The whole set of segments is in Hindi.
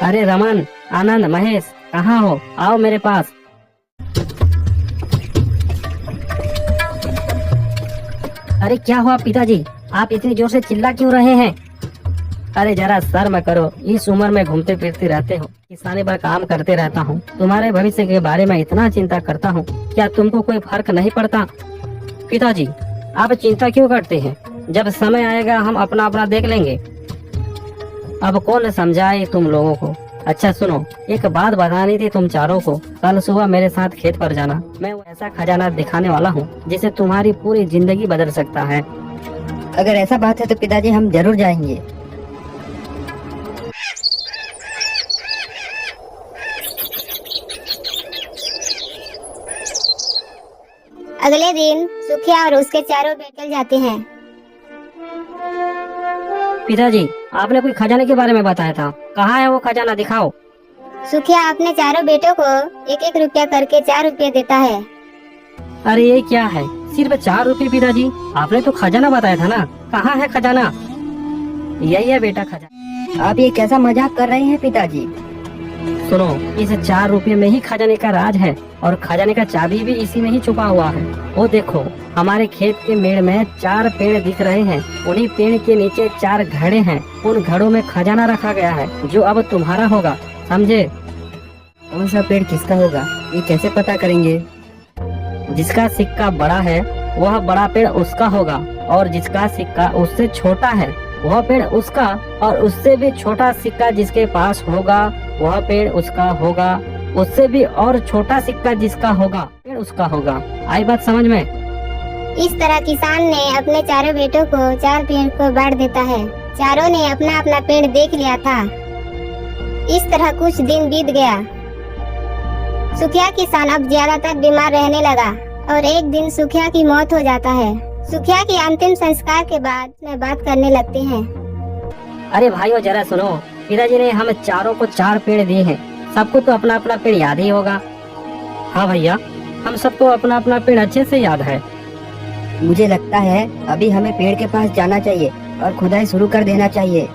अरे रमन, आनंद, महेश, कहाँ हो? आओ मेरे पास। अरे क्या हुआ पिताजी, आप इतनी जोर से चिल्ला क्यों रहे हैं? अरे जरा शर्म करो, इस उम्र में घूमते फिरते रहते हो, किसानी पर काम करते रहता हूँ, तुम्हारे भविष्य के बारे में इतना चिंता करता हूँ, क्या तुमको कोई फर्क नहीं पड़ता? पिताजी, आप चिंता क्यों करते हैं? जब समय आएगा हम अपना अपना देख लेंगे। अब कौन समझाए तुम लोगों को। अच्छा सुनो, एक बात बतानी थी तुम चारों को। कल सुबह मेरे साथ खेत पर जाना, मैं वो ऐसा खजाना दिखाने वाला हूँ जिसे तुम्हारी पूरी जिंदगी बदल सकता है। अगर ऐसा बात है तो पिताजी हम जरूर जाएंगे। अगले दिन सुखिया और उसके चारों बेटे जाते हैं। पिताजी, आपने कोई खजाने के बारे में बताया था, कहाँ है वो खजाना, दिखाओ। सुखिया अपने चारों बेटों को 1-1 रुपया करके 4 रुपये देता है। अरे ये क्या है, सिर्फ 4 रुपए? पिताजी, आपने तो खजाना बताया था ना, कहाँ है खजाना? यही है बेटा खजाना। आप ये कैसा मजाक कर रहे हैं पिताजी? सुनो, इस 4 रुपए में ही खजाने का राज है और खजाने का चाबी भी इसी में ही छुपा हुआ है। वो देखो, हमारे खेत के मेड़ में 4 पेड़ दिख रहे हैं, उन्हीं पेड़ के नीचे 4 घड़े हैं, उन घड़ों में खजाना रखा गया है जो अब तुम्हारा होगा, समझे? कौन सा पेड़ किसका होगा, ये कैसे पता करेंगे? जिसका सिक्का बड़ा है वह बड़ा पेड़ उसका होगा, और जिसका सिक्का उससे छोटा है वह पेड़ उसका, और उससे भी छोटा सिक्का जिसके पास होगा वह पेड़ उसका होगा, उससे भी और छोटा सिक्का जिसका होगा पेड़ उसका होगा। आई बात समझ में? इस तरह किसान ने अपने चारों बेटों को 4 पेड़ को बांट देता है। चारों ने अपना अपना पेड़ देख लिया था। इस तरह कुछ दिन बीत गया। सुखिया किसान अब ज्यादातर बीमार रहने लगा और एक दिन सुखिया की मौत हो जाता है। सुखिया के अंतिम संस्कार के बाद में बात करने लगते हैं। अरे भाइयों जरा सुनो, पिताजी ने हम चारों को 4 पेड़ दिए हैं, सबको तो अपना अपना पेड़ याद ही होगा। हाँ भैया, हम सबको अपना अपना पेड़ अच्छे से याद है। मुझे लगता है अभी हमें पेड़ के पास जाना चाहिए और खुदाई शुरू कर देना चाहिए।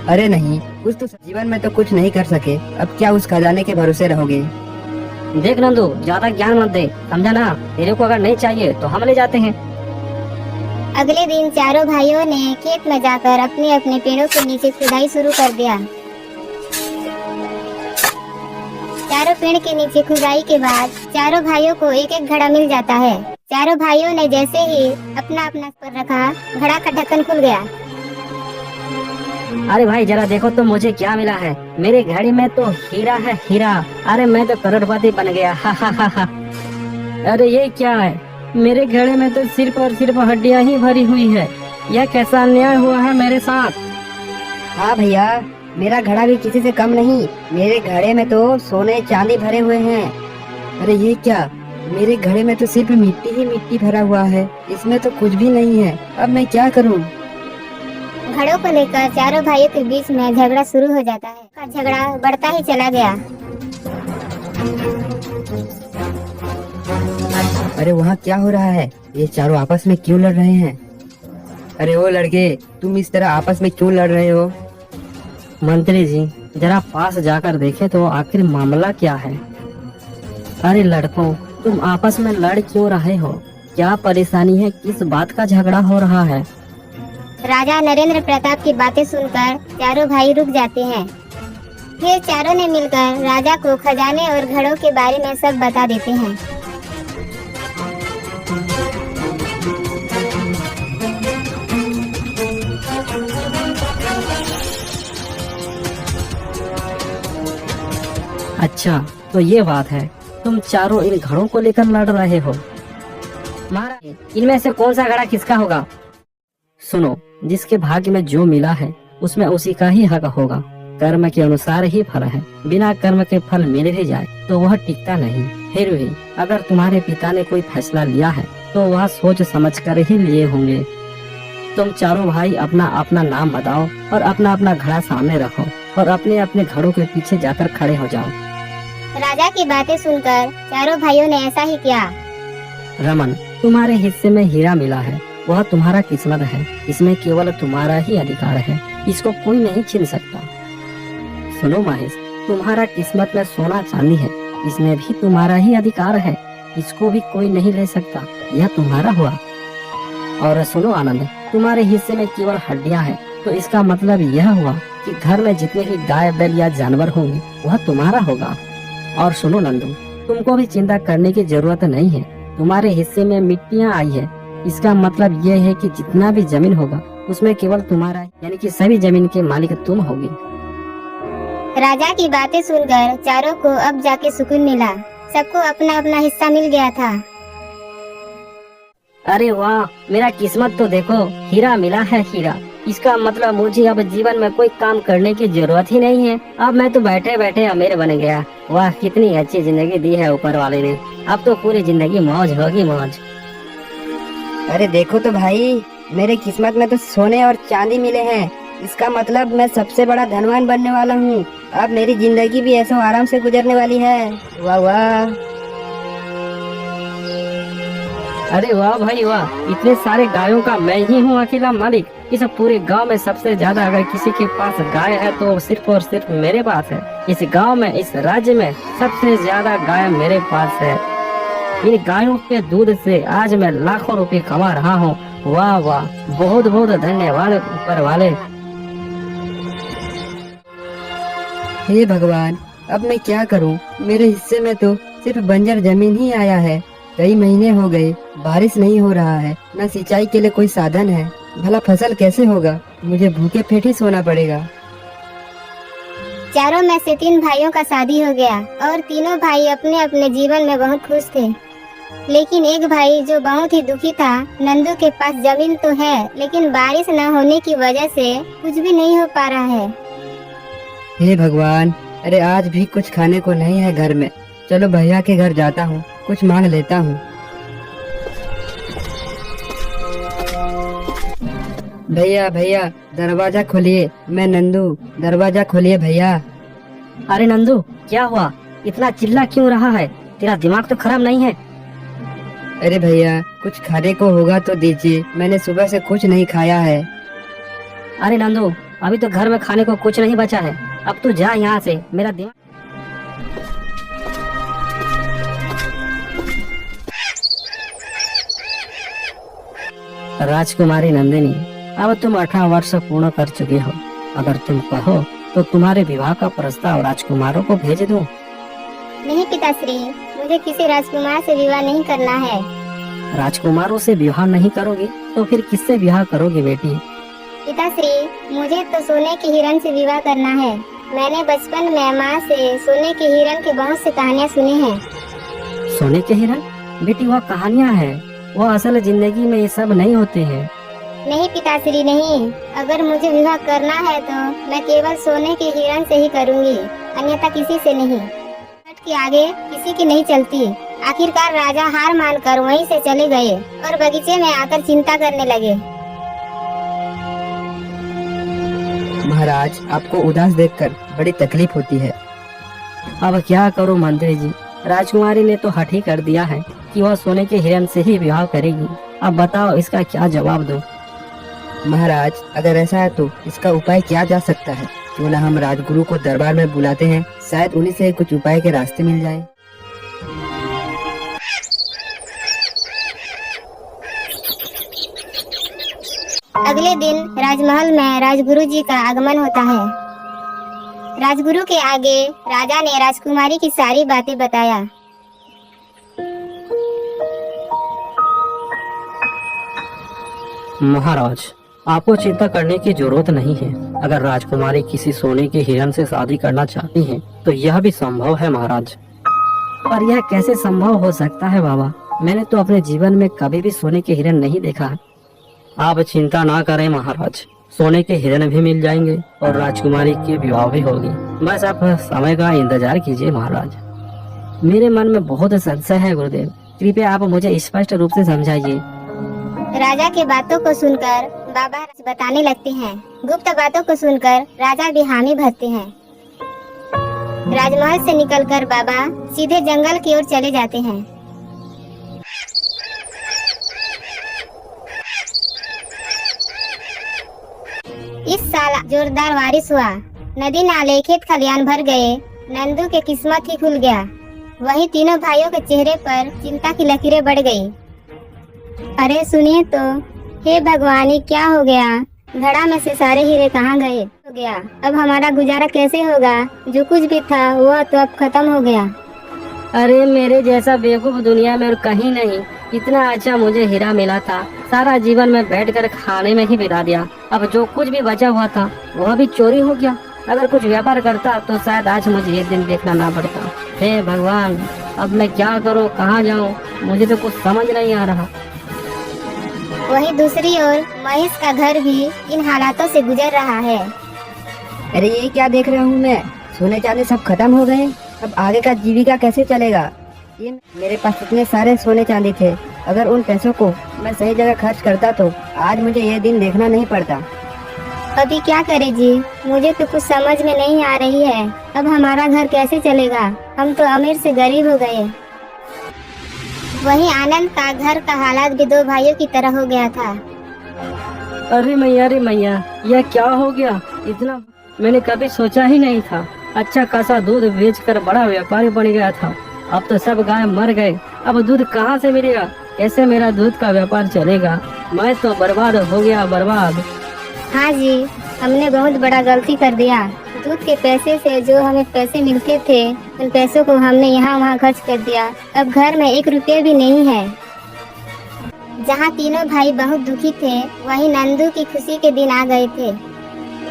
अरे नहीं, कुछ तो जीवन में तो कुछ नहीं कर सके, अब क्या उस खजाने के भरोसे रहोगे? देख नंदू, ज्यादा ज्ञान मत दे, समझा ना? तेरे को अगर नहीं चाहिए तो हम ले जाते हैं। अगले दिन चारों भाइयों ने खेत में जाकर अपने अपने पेड़ों के नीचे खुदाई शुरू कर दिया। चारों पेड़ के नीचे खुदाई के बाद चारों भाइयों को 1-1 घड़ा मिल जाता है। चारों भाइयों ने जैसे ही अपना अपना पर रखा, घड़ा का ढक्कन खुल गया। अरे भाई जरा देखो तो मुझे क्या मिला है। मेरे घड़ी में तो हीरा है, हीरा। अरे मैं तो करोड़पति बन गया। हा हा हा हा। अरे ये क्या है, मेरे घड़े में तो सिर्फ और सिर्फ हड्डियां ही भरी हुई है। यह कैसा अन्याय हुआ है मेरे साथ। हाँ भैया, मेरा घड़ा भी किसी से कम नहीं। मेरे घड़े में तो सोने चांदी भरे हुए हैं। अरे ये क्या, मेरे घड़े में तो सिर्फ मिट्टी ही मिट्टी भरा हुआ है, इसमें तो कुछ भी नहीं है। अब मैं क्या करूं? घड़ों को लेकर चारों भाइयों के बीच में झगड़ा शुरू हो जाता है। झगड़ा बढ़ता ही चला गया। अरे वहाँ क्या हो रहा है? ये चारों आपस में क्यों लड़ रहे हैं? अरे ओ लड़के, तुम इस तरह आपस में क्यों लड़ रहे हो? मंत्री जी, जरा पास जाकर देखे तो आखिर मामला क्या है। अरे लड़कों, तुम आपस में लड़ क्यों रहे हो? क्या परेशानी है? किस बात का झगड़ा हो रहा है? राजा नरेंद्र प्रताप की बातें सुनकर चारों भाई रुक जाते हैं। फिर चारों ने मिलकर राजा को खजाने और घड़ों के बारे में सब बता देते हैं। अच्छा, तो ये बात है, तुम चारों इन घड़ों को लेकर लड़ रहे हो। महाराज, इनमें से कौन सा घड़ा किसका होगा? सुनो, जिसके भाग्य में जो मिला है उसमें उसी का ही हक होगा। कर्म के अनुसार ही फल है। बिना कर्म के फल मिल भी जाए तो वह टिकता नहीं। फिर भी अगर तुम्हारे पिता ने कोई फैसला लिया है तो वह सोच समझ कर ही लिए होंगे। तुम चारों भाई अपना अपना नाम बताओ और अपना अपना घड़ा सामने रखो और अपने अपने घड़ों के पीछे जाकर खड़े हो जाओ। राजा की बातें सुनकर चारों भाइयों ने ऐसा ही किया। रमन, तुम्हारे हिस्से में हीरा मिला है वह तुम्हारा किस्मत है। इसमें केवल तुम्हारा ही अधिकार है, इसको कोई नहीं छीन सकता। सुनो महेश, तुम्हारा किस्मत में सोना चांदी है, इसमें भी तुम्हारा ही अधिकार है, इसको भी कोई नहीं ले सकता, यह तुम्हारा हुआ। और सुनो आनंद, तुम्हारे हिस्से में केवल हड्डियां हैं, तो इसका मतलब यह हुआ कि घर में जितने भी गाय बैल या जानवर होंगे वह तुम्हारा होगा। और सुनो नंदू, तुमको भी चिंता करने की जरूरत नहीं है, तुम्हारे हिस्से में मिट्टियाँ आई है, इसका मतलब यह है कि जितना भी जमीन होगा उसमें केवल तुम्हारा, यानी कि सभी जमीन के मालिक तुम होगे। राजा की बातें सुनकर चारों को अब जाके सुकून मिला, सबको अपना अपना हिस्सा मिल गया था। अरे वाह, मेरा किस्मत तो देखो, हीरा मिला है हीरा। इसका मतलब मुझे अब जीवन में कोई काम करने की जरूरत ही नहीं है, अब मैं तो बैठे बैठे अमीर बन गया। वाह, कितनी अच्छी जिंदगी दी है ऊपर वाले ने, अब तो पूरी जिंदगी मौज होगी मौज। अरे देखो तो भाई, मेरे किस्मत में तो सोने और चांदी मिले हैं, इसका मतलब मैं सबसे बड़ा धनवान बनने वाला हूँ। अब मेरी जिंदगी भी ऐसे आराम से गुजरने वाली है। वाह वाह। अरे वाह भाई वाह, इतने सारे गायों का मैं ही हूँ अकेला मालिक। इस पूरे गांव में सबसे ज्यादा अगर किसी के पास गाय है तो सिर्फ और सिर्फ मेरे पास है। इस गांव में, इस राज्य में सबसे ज्यादा गाय मेरे पास है। इन गायों के दूध से आज मैं लाखों रुपए कमा रहा हूँ। वाह वाह, बहुत बहुत धन्यवाद ऊपर वाले। हे भगवान, अब मैं क्या करूं? मेरे हिस्से में तो सिर्फ बंजर जमीन ही आया है। कई महीने हो गए, बारिश नहीं हो रहा है, न सिंचाई के लिए कोई साधन है। भला फसल कैसे होगा? मुझे भूखे पेट ही सोना पड़ेगा। चारों में से 3 भाइयों का शादी हो गया और तीनों भाई अपने अपने जीवन में बहुत खुश थे। लेकिन एक भाई जो बहुत ही दुखी था, नंदू के पास जमीन तो है लेकिन बारिश न होने की वजह से कुछ भी नहीं हो पा रहा है। हे भगवान, अरे आज भी कुछ खाने को नहीं है घर में। चलो भैया के घर जाता हूँ, कुछ मांग लेता हूँ। भैया भैया, दरवाजा खोलिए, मैं नंदू, दरवाजा खोलिए भैया। अरे नंदू, क्या हुआ? इतना चिल्ला क्यों रहा है? तेरा दिमाग तो खराब नहीं है? अरे भैया, कुछ खाने को होगा तो दीजिए, मैंने सुबह से कुछ नहीं खाया है। अरे नंदू, अभी तो घर में खाने को कुछ नहीं बचा है, अब तू जा यहाँ से, मेरा दिमाग। राजकुमारी नंदिनी, अब तुम 18 वर्ष पूर्ण कर चुके हो। अगर तुम कहो तो तुम्हारे विवाह का प्रस्ताव राजकुमारों को भेज दूं। नहीं पिताश्री, मुझे किसी राजकुमार से विवाह नहीं करना है। राजकुमारों से विवाह नहीं करोगे तो फिर किससे विवाह करोगे बेटी? पिताश्री, मुझे तो सोने के हिरण से विवाह करना है। मैंने बचपन में माँ से सोने के हिरण की बहुत सी कहानियाँ सुनी हैं। सोने के हिरण? बेटी, वह कहानियाँ हैं, वह असल जिंदगी में ये सब नहीं होते हैं। नहीं पिताश्री नहीं, अगर मुझे विवाह करना है तो मैं केवल सोने के हिरण से ही करूँगी, अन्यथा किसी से नहीं। के आगे किसी की नहीं चलती। आखिरकार राजा हार मानकर वहीं से चले गए और बगीचे में आकर चिंता करने लगे। महाराज, आपको उदास देखकर बड़ी तकलीफ होती है। अब क्या करूं मंत्री जी, राजकुमारी ने तो हठ ही कर दिया है कि वह सोने के हिरण से ही विवाह करेगी। अब बताओ इसका क्या जवाब दूं? महाराज, अगर ऐसा है तो इसका उपाय क्या जा सकता है? क्यों ना हम राजगुरु को दरबार में बुलाते हैं, शायद उन्हीं से कुछ उपाय के रास्ते मिल जाए। अगले दिन राजमहल में राजगुरु जी का आगमन होता है। राजगुरु के आगे राजा ने राजकुमारी की सारी बातें बताया। महाराज, आपको चिंता करने की जरूरत नहीं है। अगर राजकुमारी किसी सोने के हिरण से शादी करना चाहती है तो यह भी संभव है महाराज। पर यह कैसे संभव हो सकता है बाबा? मैंने तो अपने जीवन में कभी भी सोने के हिरण नहीं देखा है। आप चिंता ना करें महाराज, सोने के हिरण भी मिल जाएंगे और राजकुमारी की विवाह भी होगी। बस आप समय का इंतजार कीजिए महाराज। मेरे मन में बहुत संशय है गुरुदेव, कृपया आप मुझे स्पष्ट रूप से समझाइए। राजा के बातों को सुनकर बाबा बताने लगते हैं। गुप्त बातों को सुनकर राजा भी हामी भरते हैं। राजमहल से निकलकर बाबा सीधे जंगल की ओर चले जाते हैं। इस साल जोरदार बारिश हुआ, नदी नाले खेत खलियान भर गए। नंदू के किस्मत ही खुल गया। वहीं तीनों भाइयों के चेहरे पर चिंता की लकीरें बढ़ गई। अरे सुनिए तो, हे भगवानी क्या हो गया? घड़ा में से सारे हीरे कहाँ गए? हो गया, अब हमारा गुजारा कैसे होगा? जो कुछ भी था वह तो अब खत्म हो गया। अरे मेरे जैसा बेवकूफ दुनिया में और कहीं नहीं। इतना अच्छा मुझे हीरा मिला था, सारा जीवन में बैठकर खाने में ही बिता दिया। अब जो कुछ भी बचा हुआ था वह भी चोरी हो गया। अगर कुछ व्यापार करता तो शायद आज मुझे ये दिन देखना ना पड़ता। हे भगवान, अब मैं क्या करूं, कहाँ जाऊं? मुझे तो कुछ समझ नहीं आ रहा। वहीं दूसरी ओर महेश का घर भी इन हालातों से गुजर रहा है। अरे ये क्या देख रहा हूँ मैं? सोने चांदी सब खत्म हो गए। अब आगे का जीविका कैसे चलेगा? ये मेरे पास इतने सारे सोने चांदी थे, अगर उन पैसों को मैं सही जगह खर्च करता तो आज मुझे ये दिन देखना नहीं पड़ता। अभी क्या करे जी, मुझे तो कुछ समझ में नहीं आ रही है। अब हमारा घर कैसे चलेगा? हम तो अमीर से गरीब हो गए। वहीं आनंद का घर का हालात भी दो भाइयों की तरह हो गया था। अरे मैया, यह क्या हो गया? इतना मैंने कभी सोचा ही नहीं था। अच्छा खासा दूध बेचकर बड़ा व्यापारी बन गया था, अब तो सब गाय मर गए। अब दूध कहाँ से मिलेगा? कैसे मेरा दूध का व्यापार चलेगा? मैं तो बर्बाद हो गया, बर्बाद। हाँ जी, हमने बहुत बड़ा गलती कर दिया। दूध के पैसे से जो हमें पैसे मिलते थे, उन पैसों को हमने यहाँ वहाँ खर्च कर दिया। अब घर में 1 रुपया भी नहीं है। जहाँ तीनों भाई बहुत दुखी थे, वहीं नंदू की खुशी के दिन आ गए थे।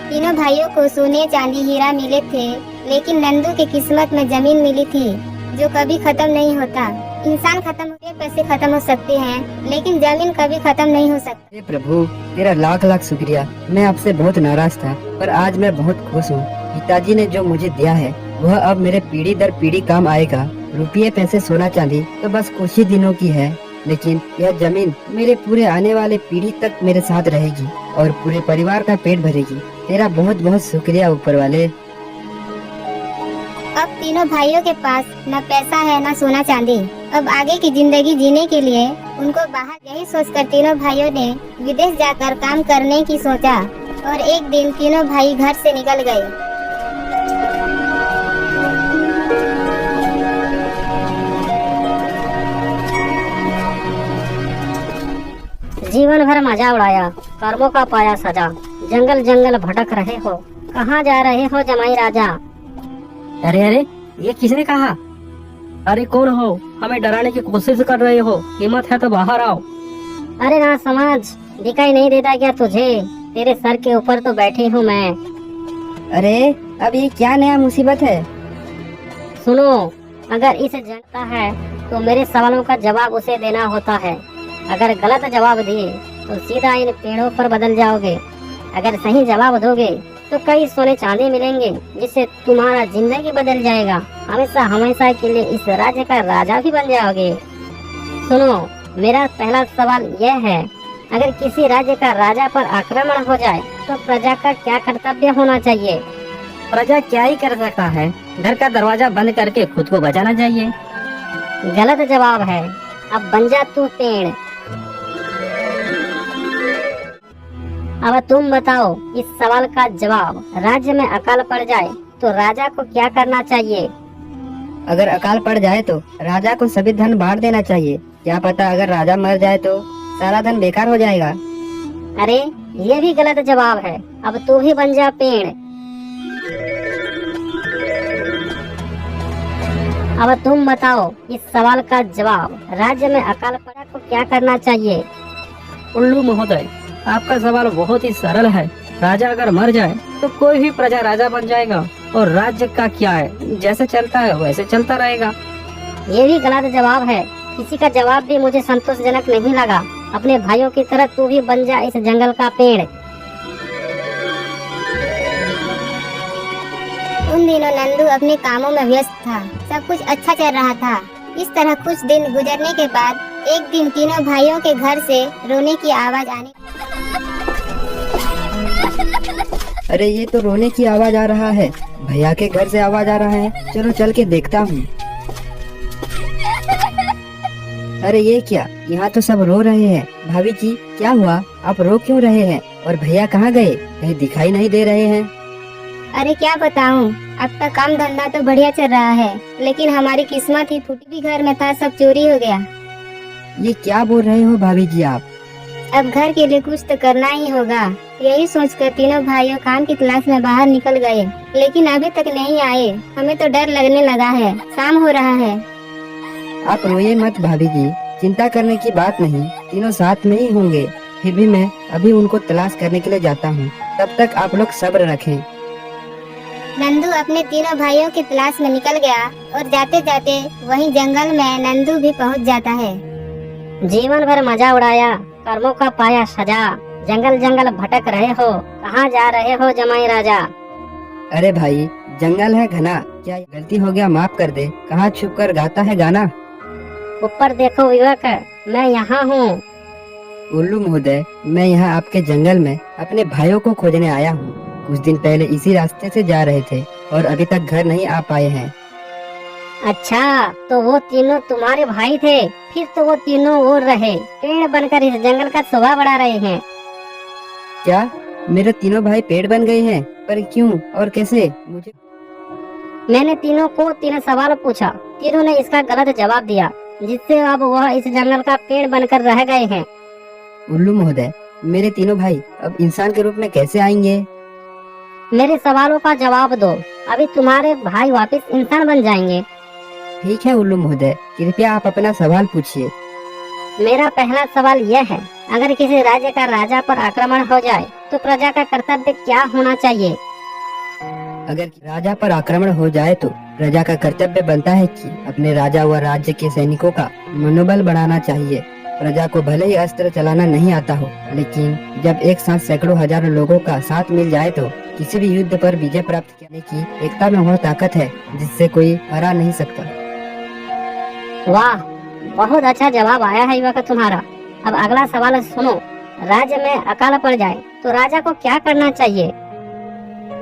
तीनों भाइयों को सोने चांदी हीरा मिले थे, लेकिन नंदू की किस्मत में जमीन मिली थी जो कभी खत्म नहीं होता। इंसान खत्म होते, पैसे खत्म हो सकते हैं, लेकिन जमीन कभी खत्म नहीं हो सकती। हे प्रभु, तेरा लाख लाख शुक्रिया। मैं आपसे बहुत नाराज था, पर आज मैं बहुत खुश हूँ। पिताजी ने जो मुझे दिया है वह अब मेरे पीढ़ी दर पीढ़ी काम आएगा। रुपये पैसे सोना चांदी तो बस कुछ ही दिनों की है, लेकिन यह जमीन मेरे पूरे आने वाले पीढ़ी तक मेरे साथ रहेगी और पूरे परिवार का पेट भरेगी। तेरा बहुत बहुत शुक्रिया ऊपर वाले। अब तीनों भाइयों के पास न पैसा है न सोना चांदी। अब आगे की जिंदगी जीने के लिए उनको बाहर, यही सोचकर तीनों भाइयों ने विदेश जाकर काम करने की सोचा और एक दिन तीनों भाई घर से निकल गए। जीवन भर मजा उड़ाया, कर्मों का पाया सजा। जंगल जंगल भटक रहे हो, कहाँ जा रहे हो जमाई राजा? अरे ये किसने कहा? अरे कौन हो? हमें डराने की कोशिश कर रहे हो? हिम्मत है तो बाहर आओ। अरे ना समझ, दिखाई नहीं देता क्या तुझे? तेरे सर के ऊपर तो बैठी हूँ मैं। अरे अब ये क्या नया मुसीबत है? सुनो, अगर इसे जानता है तो मेरे सवालों का जवाब उसे देना होता है। अगर गलत जवाब दिए तो सीधा इन पेड़ों पर बदल जाओगे। अगर सही जवाब दोगे तो कई सोने चांदी मिलेंगे, जिससे तुम्हारा जिंदगी बदल जाएगा। हमेशा हमेशा के लिए इस राज्य का राजा भी बन जाओगे। सुनो, मेरा पहला सवाल यह है, अगर किसी राज्य का राजा पर आक्रमण हो जाए तो प्रजा का क्या कर्तव्य होना चाहिए? प्रजा क्या ही कर सकता है, घर का दरवाजा बंद करके खुद को बचाना चाहिए। गलत जवाब है। अब बन जा तू पेड़। अब तुम बताओ इस सवाल का जवाब। राज्य में अकाल पड़ जाए तो राजा को क्या करना चाहिए? अगर अकाल पड़ जाए तो राजा को सभी धन बांट देना चाहिए। क्या पता अगर राजा मर जाए तो सारा धन बेकार हो जाएगा। अरे ये भी गलत जवाब है। अब तू ही बन जा पेड़। अब तुम बताओ इस सवाल का जवाब। राज्य में अकाल पड़ा तो क्या करना चाहिए? उल्लू महोदय, आपका सवाल बहुत ही सरल है। राजा अगर मर जाए तो कोई भी प्रजा राजा बन जाएगा और राज्य का क्या है, जैसे चलता है वैसे चलता रहेगा। ये भी गलत जवाब है। किसी का जवाब भी मुझे संतोषजनक नहीं लगा। अपने भाइयों की तरह तू भी बन जा इस जंगल का पेड़। उन दिनों नंदू अपने कामों में व्यस्त था। सब कुछ अच्छा चल रहा था। इस तरह कुछ दिन गुजरने के बाद एक दिन तीनों भाइयों के घर से रोने की आवाज आने। अरे ये तो रोने की आवाज आ रहा है। भैया के घर से आवाज आ रहा है। चलो चल के देखता हूँ। अरे ये क्या, यहाँ तो सब रो रहे हैं। भाभी जी क्या हुआ, आप रो क्यों रहे हैं? और भैया कहाँ गए? कहीं दिखाई नहीं दे रहे हैं। अरे क्या बताऊं, आपका काम धंधा तो बढ़िया चल रहा है, लेकिन हमारी किस्मत ही फूटी। भी घर में था, सब चोरी हो गया। ये क्या बोल रहे हो भाभी जी आप? अब घर के लिए कुछ तो करना ही होगा। यही सोचकर तीनों भाइयों काम की तलाश में बाहर निकल गए, लेकिन अभी तक नहीं आए। हमें तो डर लगने लगा है, शाम हो रहा है। आप रोइए मत भाभी जी, चिंता करने की बात नहीं, तीनों साथ में ही होंगे। फिर भी मैं अभी उनको तलाश करने के लिए जाता हूँ, तब तक आप लोग सब्र रखें। नंदू अपने तीनों भाइयों की तलाश में निकल गया और जाते जाते वहीं जंगल में नंदू भी पहुंच जाता है। जीवन भर मजा उड़ाया, कर्मों का पाया सजा। जंगल जंगल भटक रहे हो, कहाँ जा रहे हो जमाई राजा? अरे भाई, जंगल है घना, क्या गलती हो गया माफ कर दे। कहाँ छुप कर गाता है गाना? ऊपर देखो युवक, मैं यहाँ हूँ। उल्लू महोदय, मैं यहाँ आपके जंगल में अपने भाइयों को खोजने आया हूँ। कुछ दिन पहले इसी रास्ते से जा रहे थे और अभी तक घर नहीं आ पाए हैं। अच्छा, तो वो तीनों तुम्हारे भाई थे? फिर तो वो तीनों उड़ रहे, पेड़ बनकर इस जंगल का शोभा बढ़ा रहे हैं। क्या मेरे तीनों भाई पेड़ बन गए हैं? पर क्यों और कैसे? मुझे मैंने तीनों को 3 सवाल पूछा, तीनों ने इसका गलत जवाब दिया, जिससे अब वह इस जंगल का पेड़ बनकर रह गए हैं। उल्लू महोदय, मेरे तीनों भाई अब इंसान के रूप में कैसे आएंगे? मेरे सवालों का जवाब दो, अभी तुम्हारे भाई वापस इंसान बन जाएंगे। ठीक है उल्लू महोदय, कृपया आप अपना सवाल पूछिए। मेरा पहला सवाल यह है, अगर किसी राज्य का राजा पर आक्रमण हो जाए तो प्रजा का कर्तव्य क्या होना चाहिए? अगर राजा पर आक्रमण हो जाए तो प्रजा का कर्तव्य बनता है कि अपने राजा व राज्य के सैनिकों का मनोबल बढ़ाना चाहिए। प्रजा को भले ही अस्त्र चलाना नहीं आता हो, लेकिन जब एक साथ सैकड़ों हजारों लोगों का साथ मिल जाए तो किसी भी युद्ध पर विजय प्राप्त करने की एकता में वह ताकत है जिससे कोई हरा नहीं सकता। वाह, बहुत अच्छा जवाब आया है युवक तुम्हारा। अब अगला सवाल सुनो, राज्य में अकाल पड़ जाए तो राजा को क्या करना चाहिए?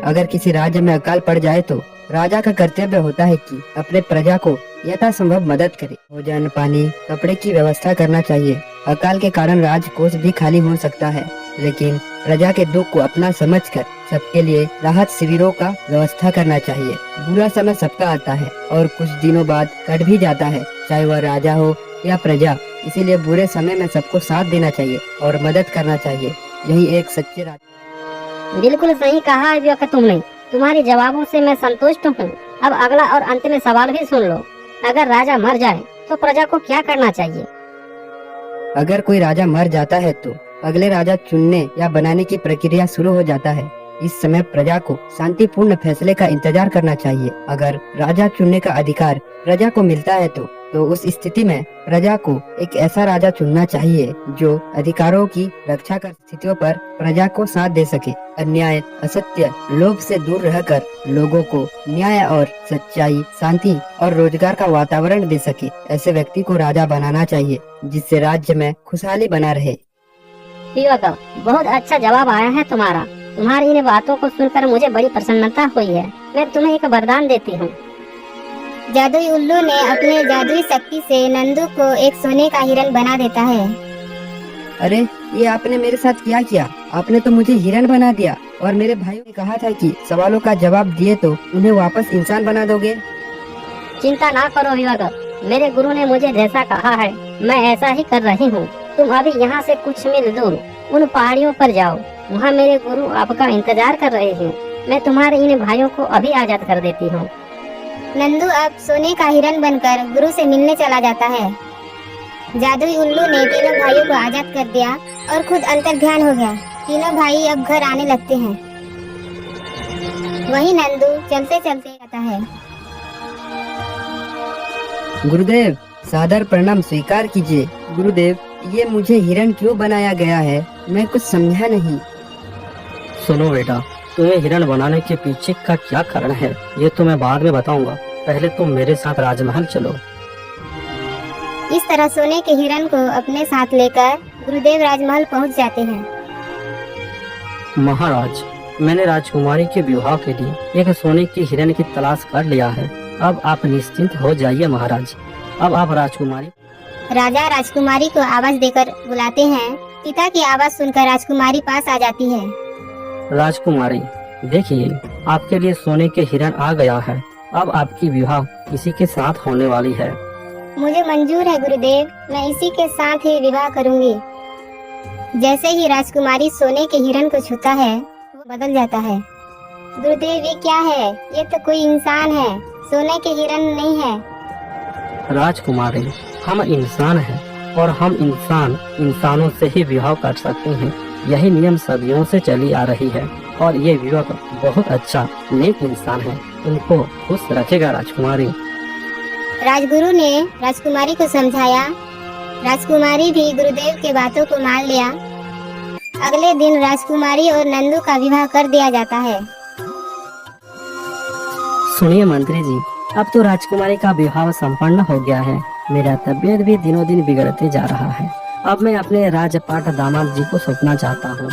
अगर किसी राज्य में अकाल पड़ जाए तो राजा का कर्तव्य होता है कि अपने प्रजा को यथासंभव मदद करे। भोजन, पानी, कपड़े की व्यवस्था करना चाहिए। अकाल के कारण राजकोष भी खाली हो सकता है, लेकिन प्रजा के दुख को अपना समझकर सबके लिए राहत शिविरों का व्यवस्था करना चाहिए। बुरा समय सबका आता है और कुछ दिनों बाद कट भी जाता है, चाहे वह राजा हो या प्रजा। इसीलिए बुरे समय में सबको साथ देना चाहिए और मदद करना चाहिए। यही एक सच्चे राजा। बिल्कुल सही कहा है युवक तुमने, तुम्हारे जवाबों से मैं संतुष्ट हूँ। अब अगला और अंतिम सवाल भी सुन लो, अगर राजा मर जाए तो प्रजा को क्या करना चाहिए? अगर कोई राजा मर जाता है तो अगले राजा चुनने या बनाने की प्रक्रिया शुरू हो जाता है। इस समय प्रजा को शांतिपूर्ण फैसले का इंतजार करना चाहिए। अगर राजा चुनने का अधिकार प्रजा को मिलता है तो उस स्थिति में प्रजा को एक ऐसा राजा चुनना चाहिए जो अधिकारों की रक्षा कर स्थितियों पर प्रजा को साथ दे सके। अन्याय, असत्य, लोभ से दूर रहकर लोगों को न्याय और सच्चाई, शांति और रोजगार का वातावरण दे सके। ऐसे व्यक्ति को राजा बनाना चाहिए जिससे राज्य में खुशहाली बना रहे। युवक, बहुत अच्छा जवाब आया है तुम्हारा। तुम्हारी इन बातों को सुनकर मुझे बड़ी प्रसन्नता हुई है। मैं तुम्हें एक वरदान देती हूँ। जादुई उल्लू ने अपने जादुई शक्ति से नंदू को एक सोने का हिरन बना देता है। अरे, ये आपने मेरे साथ क्या किया? आपने तो मुझे हिरन बना दिया और मेरे भाइयों ने कहा था कि सवालों का जवाब दिए तो उन्हें वापस इंसान बना दोगे। चिंता ना करो युवक, मेरे गुरु ने मुझे जैसा कहा है मैं ऐसा ही कर रही हूँ। तुम अभी यहाँ से कुछ मील दूर उन पहाड़ियों पर जाओ, वहाँ मेरे गुरु आपका इंतजार कर रहे हैं। मैं तुम्हारे इन भाइयों को अभी आजाद कर देती हूँ। नंदू अब सोने का हिरन बनकर गुरु से मिलने चला जाता है। जादुई उल्लू ने तीनों भाइयों को आजाद कर दिया और खुद अंतर्ध्यान हो गया। तीनों भाई अब घर आने लगते हैं। वहीं नंदू चलते चलते जाता है। गुरुदेव, सादर प्रणाम स्वीकार कीजिए। गुरुदेव, ये मुझे हिरन क्यों बनाया गया है? मैं कुछ समझा नहीं। सुनो बेटा, तुम्हें हिरन बनाने के पीछे का क्या कारण है ये तो मैं बाद में बताऊंगा। पहले तुम मेरे साथ राजमहल चलो। इस तरह सोने के हिरन को अपने साथ लेकर गुरुदेव राजमहल पहुंच जाते हैं। महाराज, मैंने राजकुमारी के विवाह के लिए एक सोने की हिरन की तलाश कर लिया है। अब आप निश्चिंत हो जाइए महाराज। अब आप राजकुमारी राजा राजकुमारी को आवाज देकर बुलाते हैं पिता की आवाज सुनकर राजकुमारी पास आ जाती है। राजकुमारी, देखिए आपके लिए सोने के हिरण आ गया है। अब आपकी विवाह इसी के साथ होने वाली है। मुझे मंजूर है गुरुदेव, मैं इसी के साथ ही विवाह करूंगी। जैसे ही राजकुमारी सोने के हिरण को छूता है वो बदल जाता है। गुरुदेव ये क्या है? ये तो कोई इंसान है, सोने के हिरण नहीं है। राजकुमारी, हम इंसान हैं और हम इंसानों से ही विवाह कर सकते हैं। यही नियम सदियों से चली आ रही है और ये युवक बहुत अच्छा नेक इंसान है। उनको खुश रखेगा राजकुमारी। राजगुरु ने राजकुमारी को समझाया। राजकुमारी भी गुरुदेव के बातों को मान लिया। अगले दिन राजकुमारी और नंदू का विवाह कर दिया जाता है। सुनिए मंत्री जी, अब तो राजकुमारी का विवाह संपन्न हो गया है। मेरा तबीयत भी दिनों दिन बिगड़ते जा रहा है। अब मैं अपने राजपाट दामाद जी को सौंपना चाहता हूँ।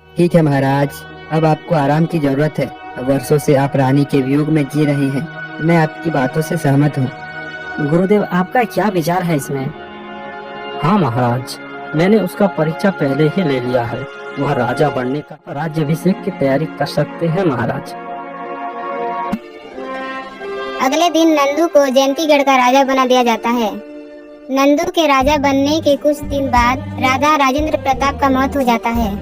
ठीक है महाराज, अब आपको आराम की जरूरत है। वर्षों से आप रानी के वियोग में जी रहे हैं। मैं आपकी बातों से सहमत हूँ। गुरुदेव, आपका क्या विचार है इसमें? हाँ महाराज, मैंने उसका परीक्षा पहले ही ले लिया है। वह राजा बनने का राज्याभिषेक की तैयारी कर सकते हैं महाराज। अगले दिन नंदू को जयंतीगढ़ का राजा बना दिया जाता है। नंदू के राजा बनने के कुछ दिन बाद राजा राजेंद्र प्रताप का मौत हो जाता है।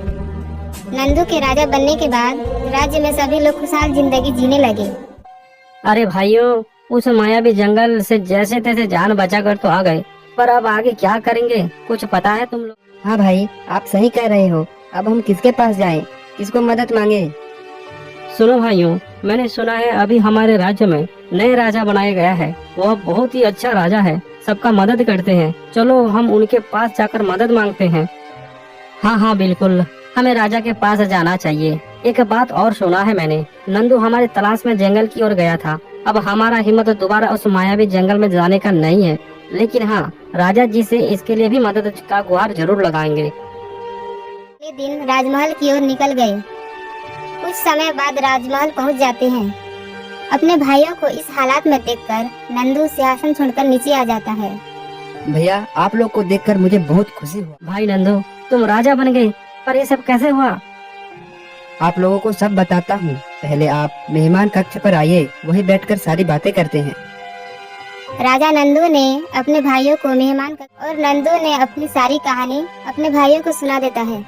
नंदू के राजा बनने के बाद राज्य में सभी लोग खुशहाल जिंदगी जीने लगे। अरे भाइयों, उस मायावी जंगल से जैसे तैसे जान बचा कर तो आ गए, पर अब आगे क्या करेंगे कुछ पता है तुम लोग? हाँ भाई, आप सही कह रहे हो। अब हम किसके पास जाएं? किसको मदद मांगे? सुनो भाइयों, मैंने सुना है अभी हमारे राज्य में नए राजा बनाया गया है। वह बहुत ही अच्छा राजा है, सबका मदद करते हैं। चलो हम उनके पास जाकर मदद मांगते हैं। हाँ हाँ बिल्कुल, हमें राजा के पास जाना चाहिए। एक बात और सुना है मैंने, नंदू हमारी तलाश में जंगल की ओर गया था। अब हमारा हिम्मत दोबारा उस मायावी जंगल में जाने का नहीं है, लेकिन हाँ, राजा जी से इसके लिए भी मदद का गुहार जरूर लगाएंगे। अगले दिन राजमहल की ओर निकल गए। कुछ समय बाद राजमहल पहुंच जाते हैं। अपने भाइयों को इस हालात में देखकर नंदू सिंहासन छोड़कर नीचे आ जाता है। भैया, आप लोग को देखकर मुझे बहुत खुशी हुआ। भाई नंदू, तुम राजा बन गए, पर ये सब कैसे हुआ? आप लोगों को सब बताता हूँ। पहले आप मेहमान कक्ष पर आइए, वहीं बैठकर सारी बातें करते हैं। राजा नंदू ने अपने भाइयों को मेहमान और नंदू ने अपनी सारी कहानी अपने भाइयों को सुना देता है।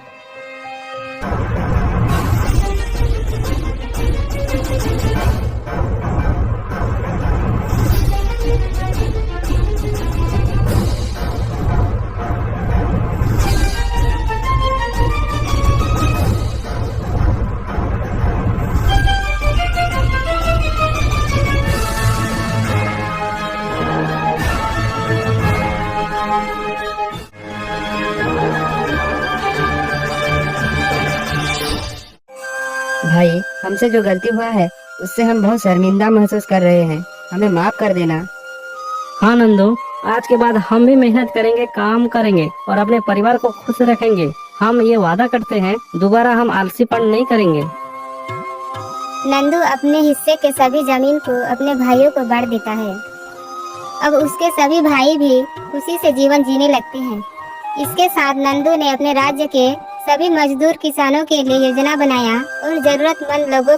भाई, हमसे जो गलती हुआ है उससे हम बहुत शर्मिंदा महसूस कर रहे हैं। हमें माफ कर देना। हाँ नंदू, आज के बाद हम भी मेहनत करेंगे, काम करेंगे और अपने परिवार को खुश रखेंगे। हम ये वादा करते हैं, दोबारा हम आलसीपन नहीं करेंगे। नंदू अपने हिस्से के सभी जमीन को अपने भाइयों को बांट देता है। अब उसके सभी भाई भी खुशी से जीवन जीने लगते हैं। इसके साथ नंदू ने अपने राज्य के सभी मजदूर किसानों के लिए योजना बनाया और जरूरतमंद लोगों